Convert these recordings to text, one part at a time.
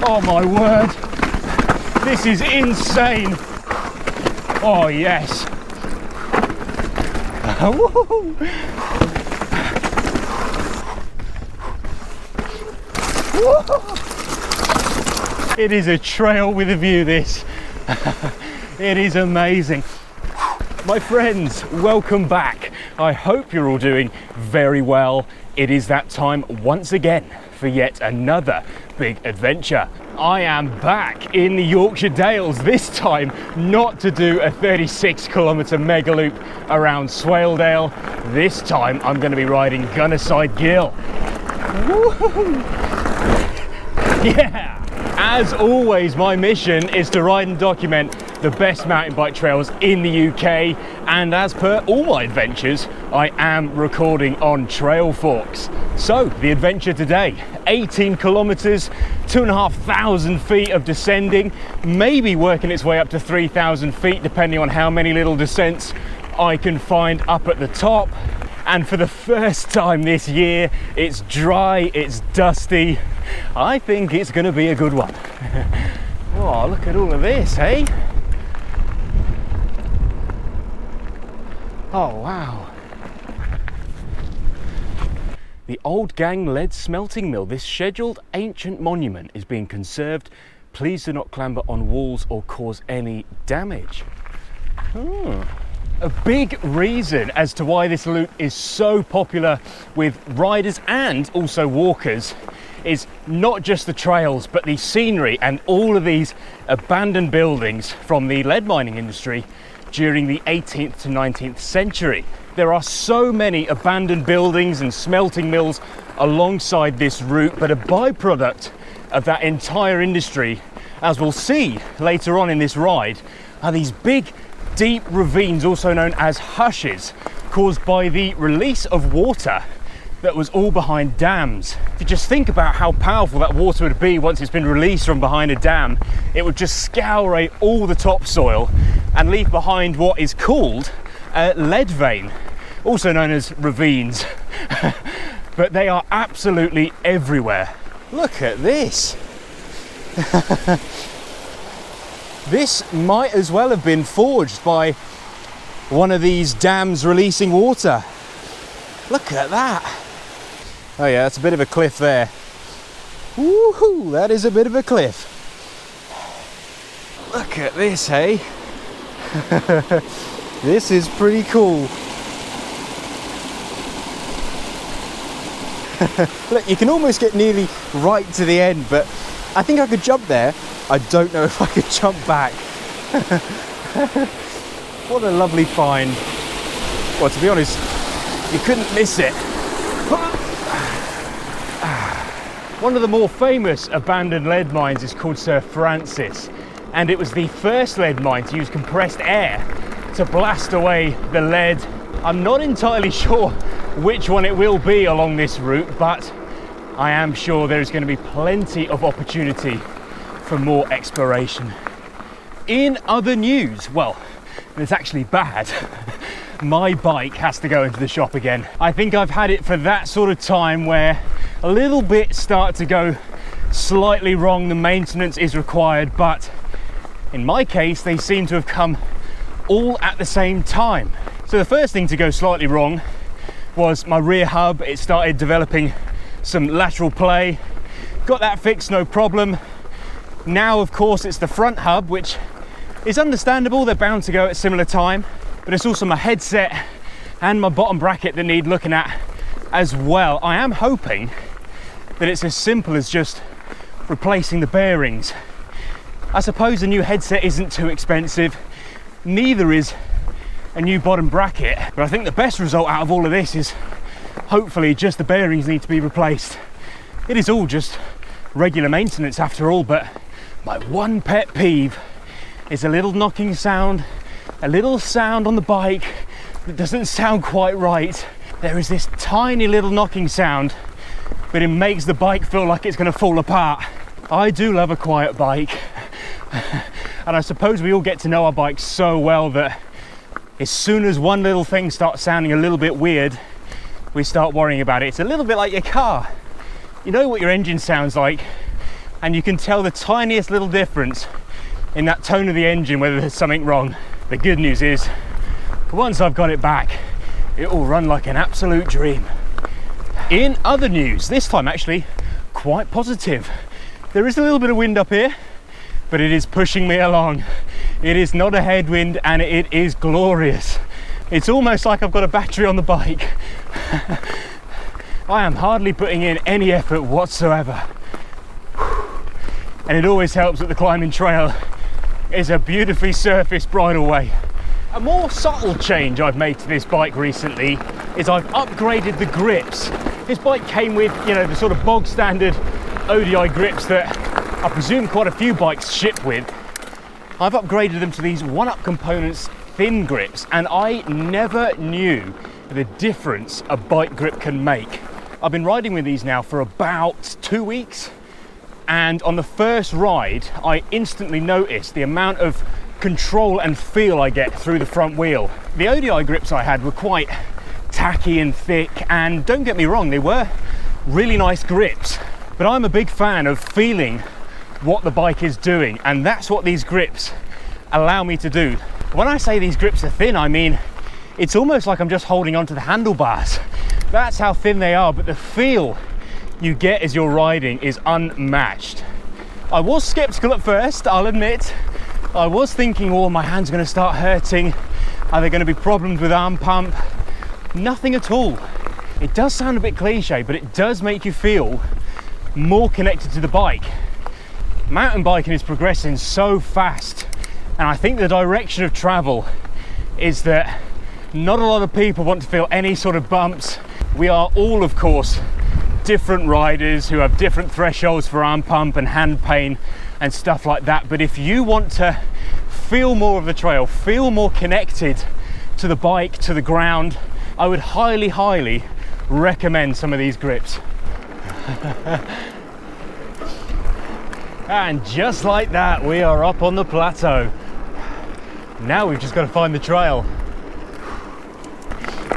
Oh my word, this is insane. Oh yes. It is a trail with a view, this. It is amazing. My friends, welcome back. I hope you're all doing very well. It is that time once again for yet another big adventure. I am back in the Yorkshire Dales, this time not to do a 36-kilometre mega loop around Swaledale. This time I'm going to be riding Gunnerside Gill. Woo-hoo. Yeah! As always, my mission is to ride and document the best mountain bike trails in the UK, and as per all my adventures, I am recording on trail forks. So the adventure today, 18 kilometers, 2,500 feet of descending, maybe working its way up to 3,000 feet depending on how many little descents I can find up at the top. And for the first time this year, it's dry, it's dusty. I think it's going to be a good one. Oh, look at all of this, hey? Oh, wow. The Old Gang Lead Smelting Mill, this scheduled ancient monument, is being conserved. Please do not clamber on walls or cause any damage. A big reason as to why this route is so popular with riders and also walkers is not just the trails, but the scenery and all of these abandoned buildings from the lead mining industry during the 18th to 19th century. There are so many abandoned buildings and smelting mills alongside this route, but a byproduct of that entire industry, as we'll see later on in this ride, are these big, deep ravines, also known as hushes, caused by the release of water that was all behind dams. If you just think about how powerful that water would be once it's been released from behind a dam, it would just scour away all the topsoil and leave behind what is called a lead vein, also known as ravines. But they are absolutely everywhere. Look at this. This might as well have been forged by one of these dams releasing water. Look at that. Oh yeah, that's a bit of a cliff there. Woohoo, that is a bit of a cliff. Look at this, hey? This is pretty cool. Look, you can almost get nearly right to the end, but I think I could jump there. I don't know if I could jump back. What a lovely find. Well, to be honest, you couldn't miss it. One of the more famous abandoned lead mines is called Sir Francis, and it was the first lead mine to use compressed air to blast away the lead. I'm not entirely sure which one it will be along this route, but I am sure there is going to be plenty of opportunity for more exploration. In other news, well, it's actually bad. My bike has to go into the shop again. I think I've had it for that sort of time where a little bit start to go slightly wrong. The maintenance is required, but in my case, they seem to have come all at the same time. So the first thing to go slightly wrong was my rear hub. It started developing some lateral play. Got that fixed, no problem. Now, of course, it's the front hub, which is understandable. They're bound to go at a similar time, but it's also my headset and my bottom bracket that need looking at as well. I am hoping that it's as simple as just replacing the bearings. I suppose a new headset isn't too expensive, neither is a new bottom bracket, but I think the best result out of all of this is hopefully just the bearings need to be replaced. It is all just regular maintenance after all, but my one pet peeve is a little knocking sound, a little sound on the bike that doesn't sound quite right. There is this tiny little knocking sound, but it makes the bike feel like it's going to fall apart. I do love a quiet bike, and I suppose we all get to know our bikes so well that as soon as one little thing starts sounding a little bit weird, we start worrying about it. It's a little bit like your car. You know what your engine sounds like, and you can tell the tiniest little difference in that tone of the engine whether there's something wrong. The good news is, once I've got it back, it will run like an absolute dream. In other news, this time actually quite positive. There is a little bit of wind up here, but it is pushing me along. It is not a headwind and it is glorious. It's almost like I've got a battery on the bike. I am hardly putting in any effort whatsoever. And it always helps that the climbing trail is a beautifully surfaced bridleway. A more subtle change I've made to this bike recently is I've upgraded the grips. This bike came with, you know, the sort of bog standard ODI grips that I presume quite a few bikes ship with. I've upgraded them to these One-Up Components thin grips, and I never knew the difference a bike grip can make. I've been riding with these now for about 2 weeks, and on the first ride I instantly noticed the amount of control and feel I get through the front wheel. The ODI grips I had were quite tacky and thick, and don't get me wrong, they were really nice grips, but I'm a big fan of feeling what the bike is doing, and that's what these grips allow me to do. When I say these grips are thin, I mean it's almost like I'm just holding onto the handlebars. That's how thin they are, but the feel you get as you're riding is unmatched. I was skeptical at first, I'll admit. I was thinking, oh, my hand's going to start hurting. Are there going to be problems with arm pump? Nothing at all. It does sound a bit cliche, but it does make you feel more connected to the bike. Mountain biking is progressing so fast, and I think the direction of travel is that not a lot of people want to feel any sort of bumps. We are all, of course, different riders who have different thresholds for arm pump and hand pain and stuff like that, but if you want to feel more of the trail, feel more connected to the bike, to the ground, I would highly recommend some of these grips. And just like that, we are up on the plateau. Now we've just got to find the trail.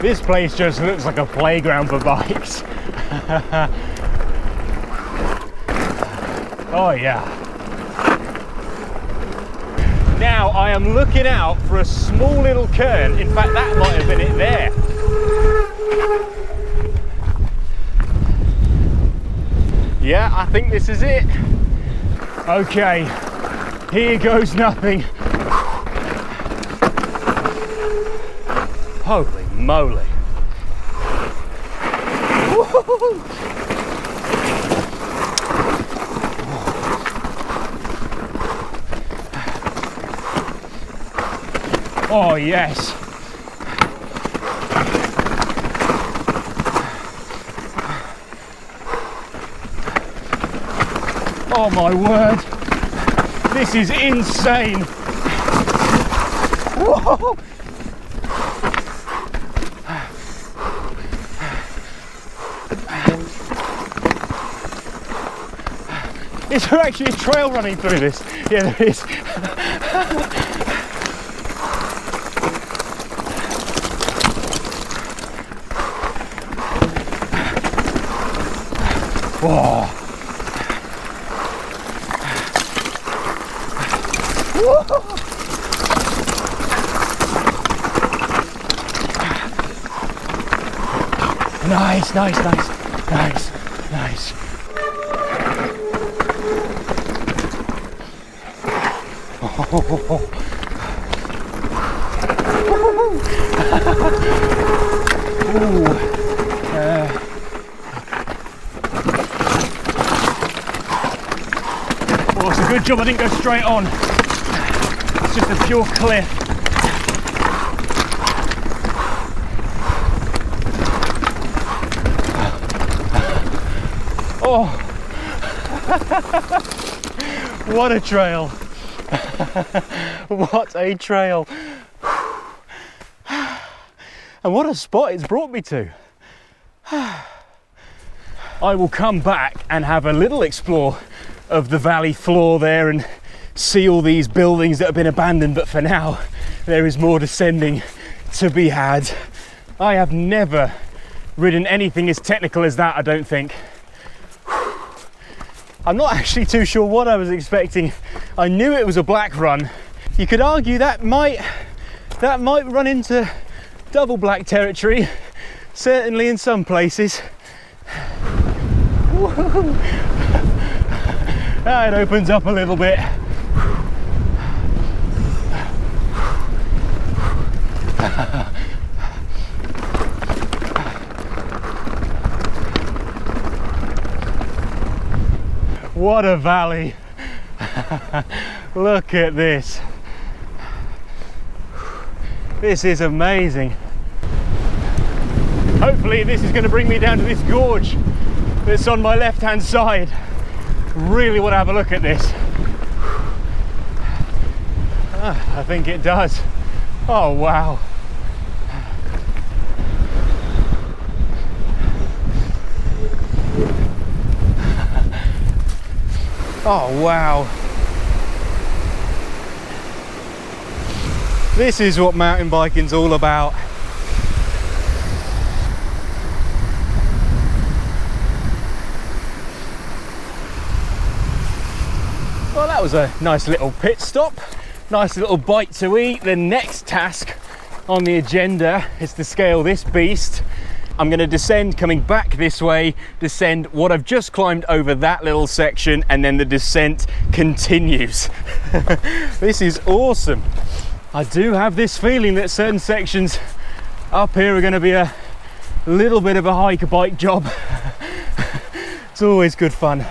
This place just looks like a playground for bikes. Oh yeah. Now I am looking out for a small little curve. In fact, that might have been it there. Yeah, I think this is it. Okay, here goes nothing. Holy moly. Oh yes. Oh my word. This is insane. Whoa. Is there actually a trail running through this? Yeah, there is. Whoa. Whoa. Nice, nice, nice, nice, nice. Well, it's a good job I didn't go straight on. It's just a pure cliff. Oh, what a trail. What a trail. And what a spot it's brought me to. I will come back and have a little explore of the valley floor there and see all these buildings that have been abandoned, but for now there is more descending to be had. I have never ridden anything as technical as that, I don't think. I'm not actually too sure what I was expecting. I knew it was a black run. You could argue that might run into double black territory, certainly in some places. It opens up a little bit. What a valley. Look at this. This is amazing. Hopefully this is going to bring me down to this gorge that's on my left hand side. Really want to have a look at this. I think it does. Oh wow. Oh wow. This is what mountain biking's all about. Well, that was a nice little pit stop, nice little bite to eat. The next task on the agenda is to scale this beast. I'm going to descend coming back this way, descend what I've just climbed over that little section, and then the descent continues. This is awesome. I do have this feeling that certain sections up here are going to be a little bit of a hike bike job. It's always good fun.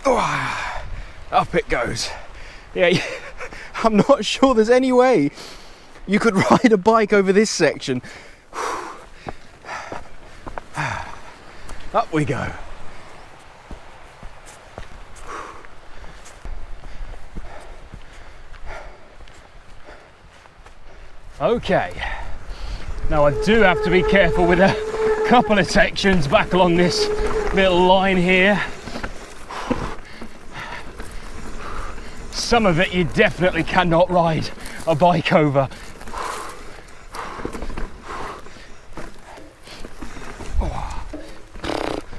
Oh, up it goes. Yeah, I'm not sure there's any way you could ride a bike over this section. Up we go. Okay, now I do have to be careful with a couple of sections back along this little line here. Some of it you definitely cannot ride a bike over.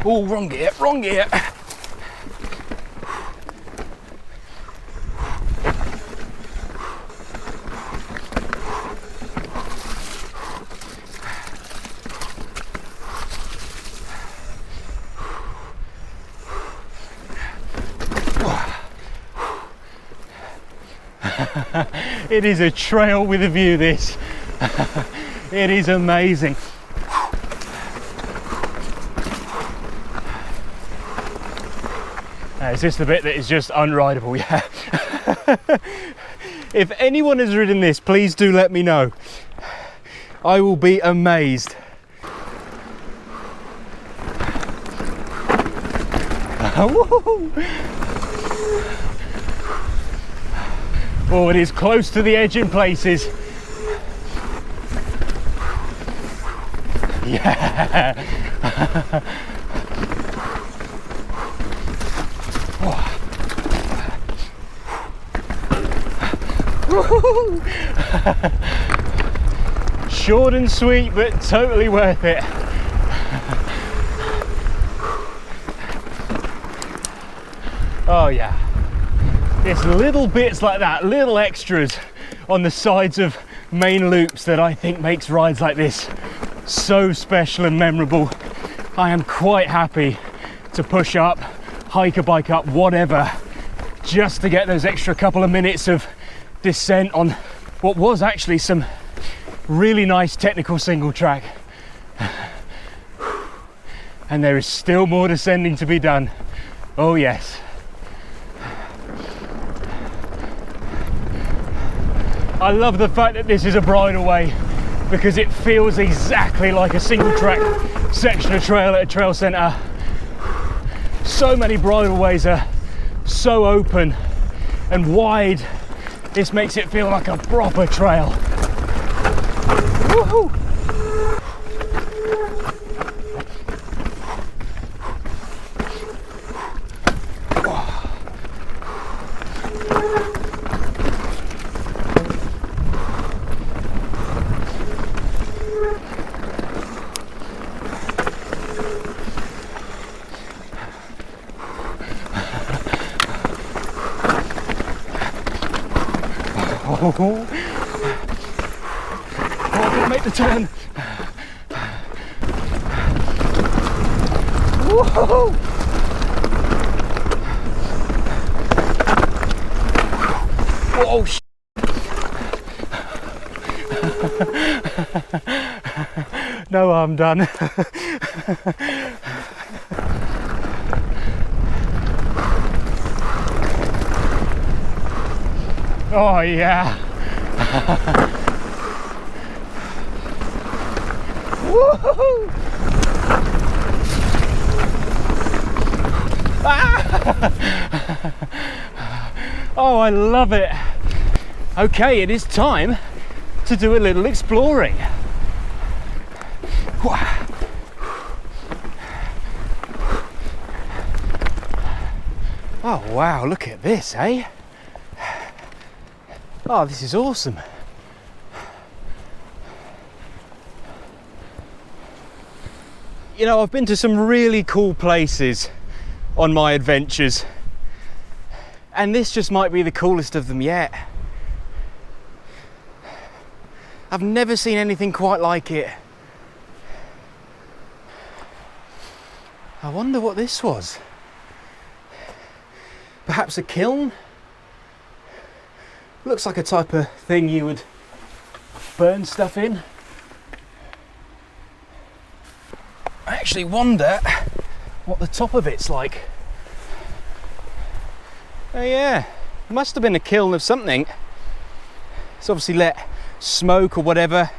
Oh, wrong gear, wrong gear. It is a trail with a view, this. It is amazing. It's just the bit that is just unrideable, yeah. If anyone has ridden this, please do let me know. I will be amazed. Oh, it is close to the edge in places. Yeah. Short and sweet, but totally worth it. Oh yeah. It's little bits like that, little extras on the sides of main loops that I think makes rides like this so special and memorable. I am quite happy to push up, hike a bike up, whatever, just to get those extra couple of minutes of descent on what was actually some really nice technical single track. And there is still more descending to be done. Oh yes. I love the fact that this is a bridleway because it feels exactly like a single track section of trail at a trail centre. So many bridleways are so open and wide. This makes it feel like a proper trail. Woohoo! Oh, I'm gonna make the turn. Whoa! Whoa! No, I'm done. Oh yeah. Woohoo! Oh, I love it. Okay, it is time to do a little exploring. Oh wow, look at this, eh? Oh, this is awesome. You know, I've been to some really cool places on my adventures, and this just might be the coolest of them yet. I've never seen anything quite like it. I wonder what this was. Perhaps a kiln? Looks like a type of thing you would burn stuff in. I actually wonder what the top of it's like. Oh yeah, must have been a kiln of something. It's obviously let smoke or whatever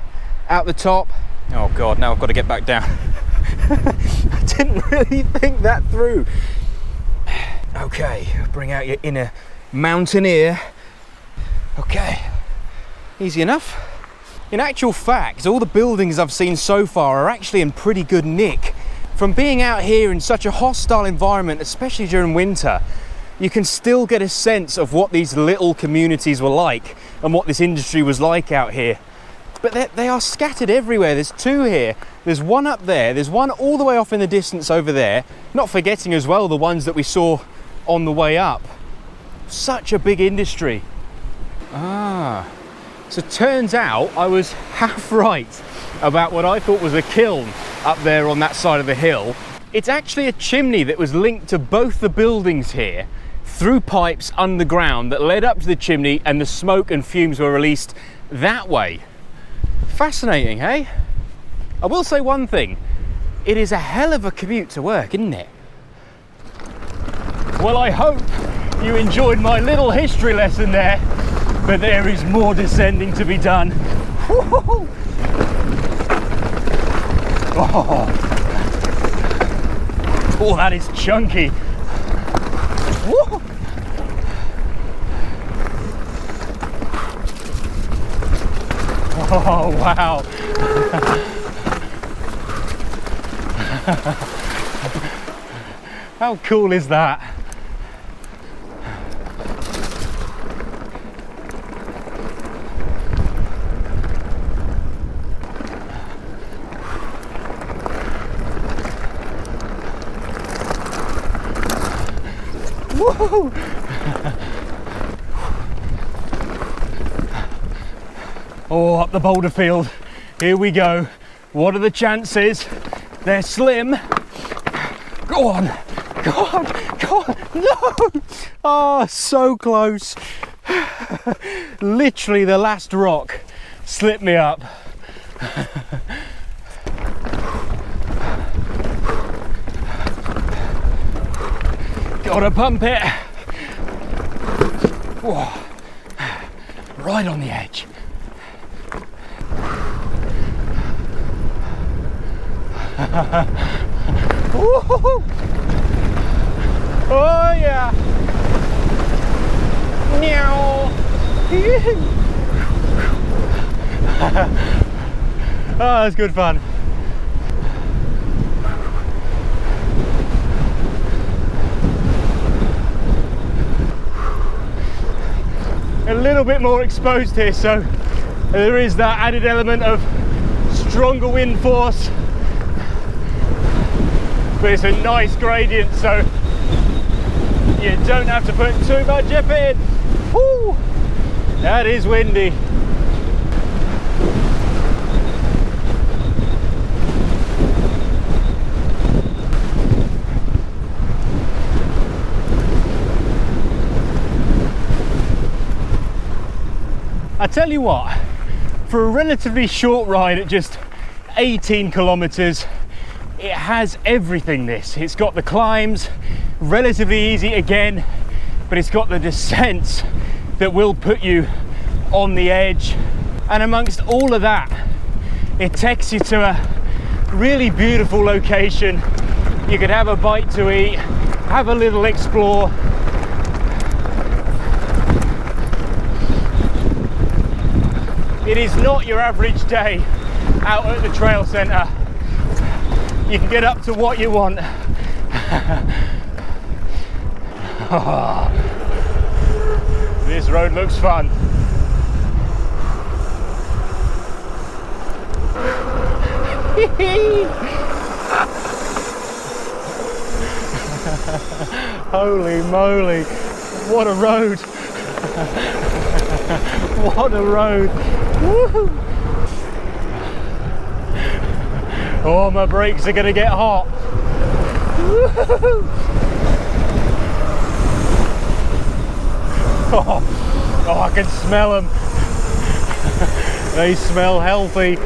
out the top. Oh god, now I've got to get back down. I didn't really think that through. Okay, bring out your inner mountaineer. Okay, easy enough. In actual fact, all the buildings I've seen so far are actually in pretty good nick. From being out here in such a hostile environment, especially during winter, you can still get a sense of what these little communities were like and what this industry was like out here. But they are scattered everywhere. There's two here, there's one up there, there's one all the way off in the distance over there, not forgetting as well the ones that we saw on the way up. Such a big industry. Ah, so turns out I was half right about what I thought was a kiln up there on that side of the hill. It's actually a chimney that was linked to both the buildings here through pipes underground that led up to the chimney, and the smoke and fumes were released that way. Fascinating, hey? I will say one thing, it is a hell of a commute to work, isn't it? Well, I hope you enjoyed my little history lesson there, but there is more descending to be done. Woo-hoo-hoo. Oh, that is chunky. Woo. Oh, wow. How cool is that? Woo! Oh, up the boulder field. Here we go. What are the chances? They're slim. Go on, go on, go on. No! Oh, so close. Literally the last rock slipped me up. Gotta pump it. Whoa. Right on the edge. Woo-hoo-hoo. Oh yeah. Meow. Oh, that's good fun. A little bit more exposed here, so there is that added element of stronger wind force, but it's a nice gradient, so you don't have to put too much effort in. Woo! That is windy. I tell you what, for a relatively short ride at just 18 kilometers, it has everything. It's got the climbs, relatively easy again, but it's got the descents that will put you on the edge. And amongst all of that, it takes you to a really beautiful location. You could have a bite to eat, have a little explore. It is not your average day out at the trail centre. You can get up to what you want. This road looks fun. Holy moly, what a road. What a road. Woo-hoo. Oh, my brakes are gonna get hot. Woo-hoo. Oh, I can smell them. They smell healthy.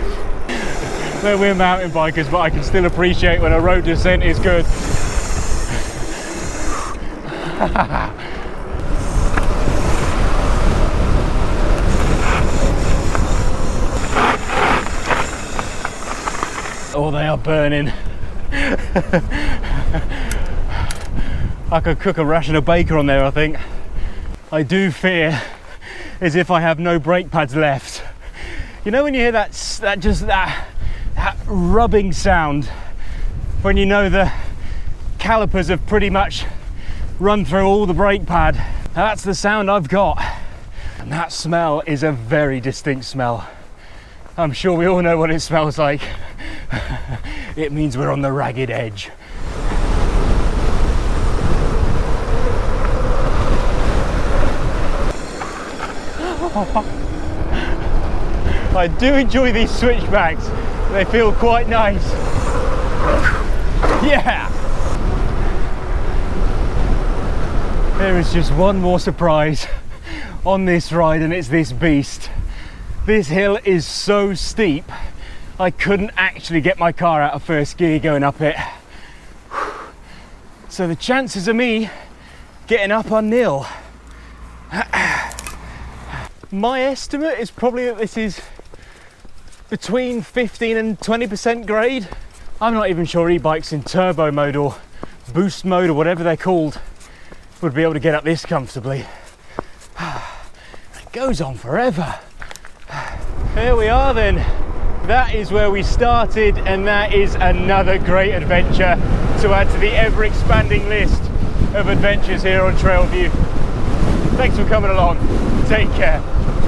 No, we're mountain bikers, but I can still appreciate when a road descent is good. Oh, they are burning. I could cook a ration of bacon on there, I think. I do fear as if I have no brake pads left. You know when you hear that rubbing sound, when you know the calipers have pretty much run through all the brake pad? Now that's the sound I've got. And that smell is a very distinct smell. I'm sure we all know what it smells like. It means we're on the ragged edge. I do enjoy these switchbacks. They feel quite nice. Yeah! There is just one more surprise on this ride, and it's this beast. This hill is so steep, I couldn't actually get my car out of first gear going up it. So the chances of me getting up are nil. My estimate is probably that this is between 15 and 20% grade. I'm not even sure e-bikes in turbo mode or boost mode or whatever they're called would be able to get up this comfortably. It goes on forever. Here we are then. That is where we started, and that is another great adventure to add to the ever-expanding list of adventures here on Trailview. Thanks for coming along. Take care.